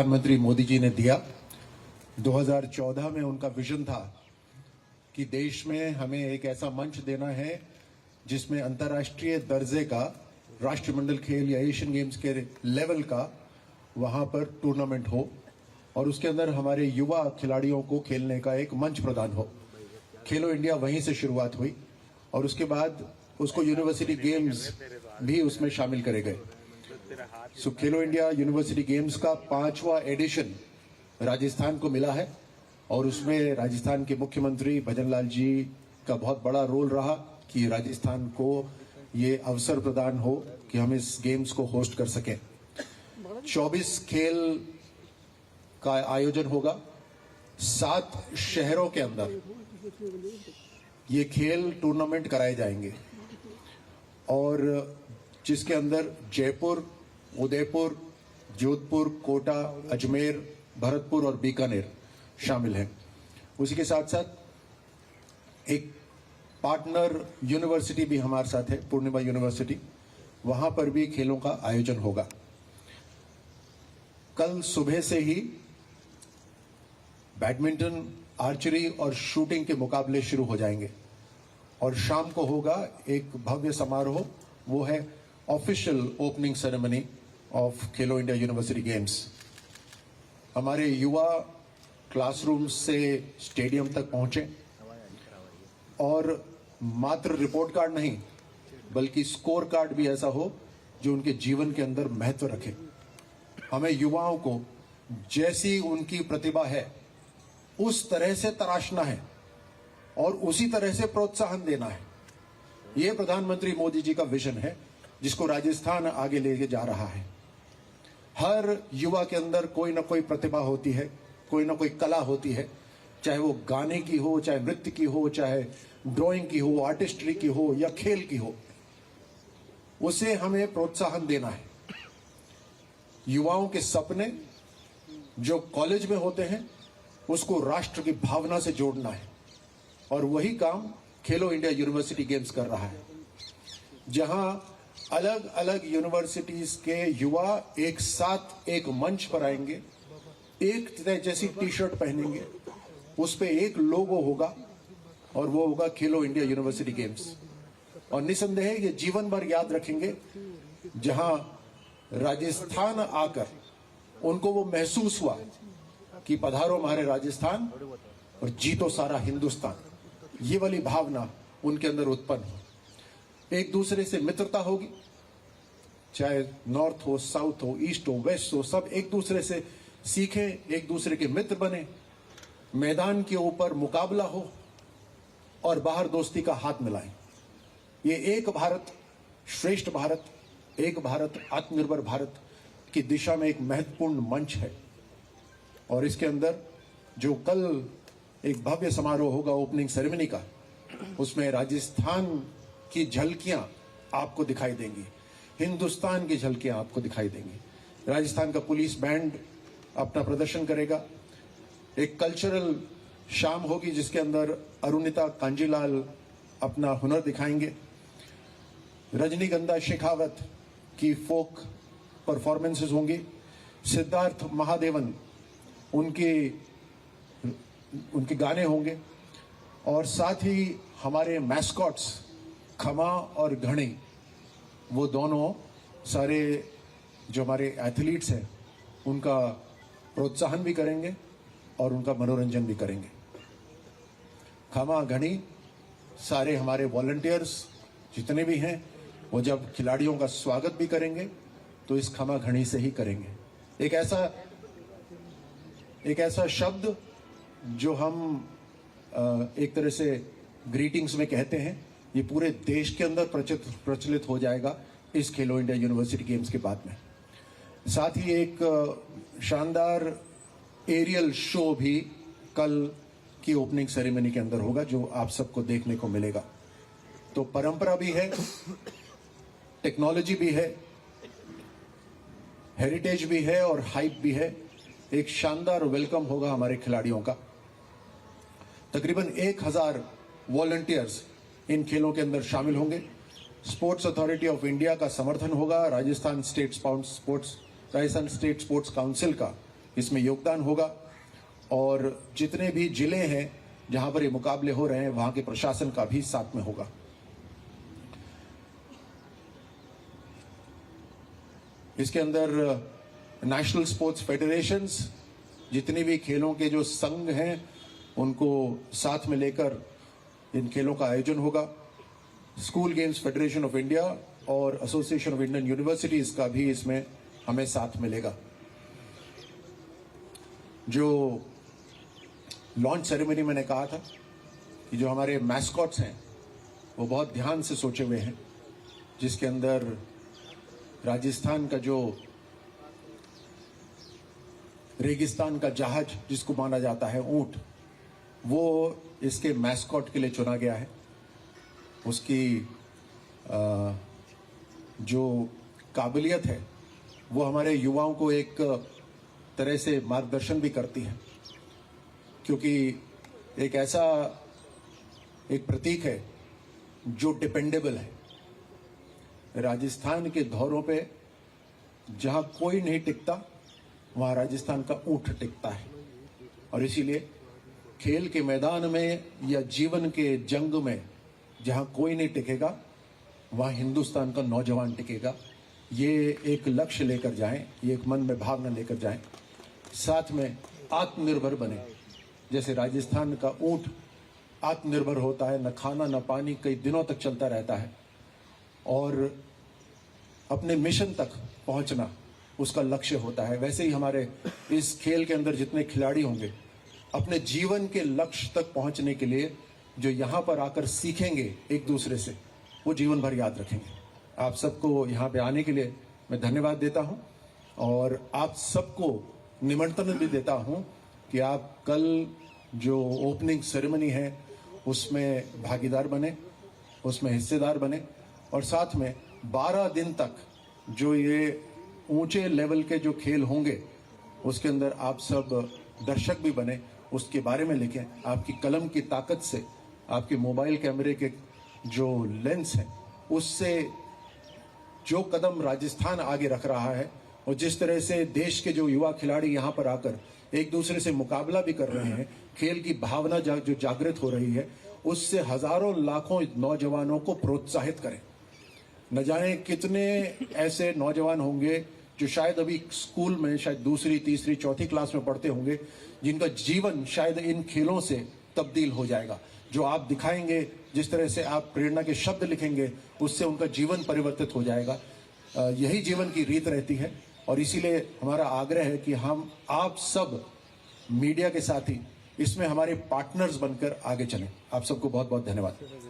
प्रधानमंत्री मोदी जी ने दिया। 2014 में उनका विजन था कि देश में हमें एक ऐसा मंच देना है जिसमें अंतर्राष्ट्रीय दर्जे का राष्ट्रमंडल खेल या एशियन गेम्स के लेवल का वहां पर टूर्नामेंट हो और उसके अंदर हमारे युवा खिलाड़ियों को खेलने का एक मंच प्रदान हो। खेलो इंडिया वहीं से शुरुआत हुई और उसके बाद उसको यूनिवर्सिटी गेम्स भी उसमें शामिल करे गए। सो खेलो इंडिया यूनिवर्सिटी गेम्स का 5वां एडिशन राजस्थान को मिला है और उसमें राजस्थान के मुख्यमंत्री भजन लाल जी का बहुत बड़ा रोल रहा कि राजस्थान को ये अवसर प्रदान हो कि हम इस गेम्स को होस्ट कर सकें। 24 खेल का आयोजन होगा 7 शहरों के अंदर ये खेल टूर्नामेंट कराए जाएंगे और जिसके अंदर जयपुर, उदयपुर, जोधपुर, कोटा, अजमेर, भरतपुर और बीकानेर शामिल हैं। उसी के साथ साथ एक पार्टनर यूनिवर्सिटी भी हमारे साथ है, पूर्णिमा यूनिवर्सिटी, वहां पर भी खेलों का आयोजन होगा। कल सुबह से ही बैडमिंटन, आर्चरी और शूटिंग के मुकाबले शुरू हो जाएंगे और शाम को होगा एक भव्य समारोह, वो है official opening ceremony of Khelo India university games. हमारे युवा क्लासरूम से स्टेडियम तक पहुंचे और मात्र रिपोर्ट कार्ड नहीं बल्कि स्कोर कार्ड भी ऐसा हो जो उनके जीवन के अंदर महत्व रखे। हमें युवाओं को जैसी उनकी प्रतिभा है उस तरह से तराशना है और उसी तरह से प्रोत्साहन देना है। यह प्रधानमंत्री मोदी जी का विजन है जिसको राजस्थान आगे लेके जा रहा है। हर युवा के अंदर कोई ना कोई प्रतिभा होती है, कोई ना कोई कला होती है, चाहे वो गाने की हो, चाहे नृत्य की हो, चाहे ड्राइंग की हो, आर्टिस्ट्री की हो या खेल की हो, उसे हमें प्रोत्साहन देना है। युवाओं के सपने जो कॉलेज में होते हैं उसको राष्ट्र की भावना से जोड़ना है और वही काम खेलो इंडिया यूनिवर्सिटी गेम्स कर रहा है, जहां अलग अलग यूनिवर्सिटीज के युवा एक साथ एक मंच पर आएंगे, एक जैसी टी शर्ट पहनेंगे, उस पे एक लोगो होगा और वो होगा खेलो इंडिया यूनिवर्सिटी गेम्स। और निसंदेह ये जीवन भर याद रखेंगे, जहां राजस्थान आकर उनको वो महसूस हुआ कि पधारो हमारे राजस्थान और जीतो सारा हिंदुस्तान। ये वाली भावना उनके अंदर उत्पन्न हो, एक दूसरे से मित्रता होगी, चाहे नॉर्थ हो, साउथ हो, ईस्ट हो, वेस्ट हो, सब एक दूसरे से सीखें, एक दूसरे के मित्र बने, मैदान के ऊपर मुकाबला हो और बाहर दोस्ती का हाथ मिलाएं। ये एक भारत श्रेष्ठ भारत, एक भारत आत्मनिर्भर भारत की दिशा में एक महत्वपूर्ण मंच है और इसके अंदर जो कल एक भव्य समारोह होगा ओपनिंग सेरेमनी का, उसमें राजस्थान की झलकियां आपको दिखाई देंगी, हिंदुस्तान की झलकियां आपको दिखाई देंगी। राजस्थान का पुलिस बैंड अपना प्रदर्शन करेगा, एक कल्चरल शाम होगी जिसके अंदर अरुणिता कांजीलाल अपना हुनर दिखाएंगे, रजनीगंधा शेखावत की फोक परफॉर्मेंसेस होंगी, सिद्धार्थ महादेवन उनके गाने होंगे और साथ ही हमारे मैस्कॉट्स खमा और घड़ी, वो दोनों सारे जो हमारे एथलीट्स हैं उनका प्रोत्साहन भी करेंगे और उनका मनोरंजन भी करेंगे। खमा घड़ी सारे हमारे वॉलंटियर्स जितने भी हैं वो जब खिलाड़ियों का स्वागत भी करेंगे तो इस खमा घड़ी से ही करेंगे। एक ऐसा शब्द जो हम एक तरह से ग्रीटिंग्स में कहते हैं, ये पूरे देश के अंदर प्रचलित हो जाएगा इस खेलो इंडिया यूनिवर्सिटी गेम्स के बाद में। साथ ही एक शानदार एरियल शो भी कल की ओपनिंग सेरेमनी के अंदर होगा जो आप सबको देखने को मिलेगा। तो परंपरा भी है, टेक्नोलॉजी भी है, हेरिटेज भी है और हाइप भी है। एक शानदार वेलकम होगा हमारे खिलाड़ियों का। तकरीबन 1000 वॉलंटियर्स इन खेलों के अंदर शामिल होंगे। स्पोर्ट्स अथॉरिटी ऑफ इंडिया का समर्थन होगा, राजस्थान स्टेट स्पोर्ट्स काउंसिल का इसमें योगदान होगा और जितने भी जिले हैं जहां पर ये मुकाबले हो रहे हैं वहां के प्रशासन का भी साथ में होगा। इसके अंदर नेशनल स्पोर्ट्स फेडरेशंस, जितनी भी खेलों के जो संघ हैं उनको साथ में लेकर इन खेलों का आयोजन होगा। School games federation of India और एसोसिएशन ऑफ इंडियन यूनिवर्सिटीज का भी इसमें हमें साथ मिलेगा। जो लॉन्च सेरेमनी मैंने कहा था कि जो हमारे मैस्कॉट्स हैं वो बहुत ध्यान से सोचे हुए हैं, जिसके अंदर राजस्थान का जो रेगिस्तान का जहाज जिसको माना जाता है ऊंट, वो इसके मैस्कॉट के लिए चुना गया है। उसकी जो काबिलियत है वो हमारे युवाओं को एक तरह से मार्गदर्शन भी करती है, क्योंकि एक ऐसा एक प्रतीक है जो डिपेंडेबल है। राजस्थान के धौरों पे जहां कोई नहीं टिकता वहां राजस्थान का ऊंट टिकता है, और इसीलिए खेल के मैदान में या जीवन के जंग में जहां कोई नहीं टिकेगा वहां हिंदुस्तान का नौजवान टिकेगा। ये एक लक्ष्य लेकर जाएं, ये एक मन में भावना लेकर जाएं, साथ में आत्मनिर्भर बने। जैसे राजस्थान का ऊंट आत्मनिर्भर होता है, न खाना न पानी कई दिनों तक चलता रहता है, और अपने मिशन तक पहुंचना उसका लक्ष्य होता है। वैसे ही हमारे इस खेल के अंदर जितने खिलाड़ी होंगे अपने जीवन के लक्ष्य तक पहुंचने के लिए जो यहाँ पर आकर सीखेंगे एक दूसरे से, वो जीवन भर याद रखेंगे। आप सबको यहाँ पे आने के लिए मैं धन्यवाद देता हूँ और आप सबको निमंत्रण भी देता हूँ कि आप कल जो ओपनिंग सेरेमनी है उसमें भागीदार बने, उसमें हिस्सेदार बने, और साथ में 12 दिन तक जो ये ऊंचे लेवल के जो खेल होंगे उसके अंदर आप सब दर्शक भी बने, उसके बारे में लिखें। आपकी कलम की ताकत से, आपके मोबाइल कैमरे के जो लेंस हैं उससे जो कदम राजस्थान आगे रख रहा है और जिस तरह से देश के जो युवा खिलाड़ी यहाँ पर आकर एक दूसरे से मुकाबला भी कर रहे हैं, खेल की भावना जो जागृत हो रही है, उससे हजारों लाखों नौजवानों को प्रोत्साहित करें। न जाने कितने ऐसे नौजवान होंगे जो शायद अभी स्कूल में शायद दूसरी, तीसरी, चौथी क्लास में पढ़ते होंगे, जिनका जीवन शायद इन खेलों से तब्दील हो जाएगा। जो आप दिखाएंगे, जिस तरह से आप प्रेरणा के शब्द लिखेंगे, उससे उनका जीवन परिवर्तित हो जाएगा। यही जीवन की रीत रहती है, और इसीलिए हमारा आग्रह है कि हम आप सब मीडिया के साथ ही इसमें हमारे पार्टनर्स बनकर आगे चलें। आप सबको बहुत बहुत धन्यवाद।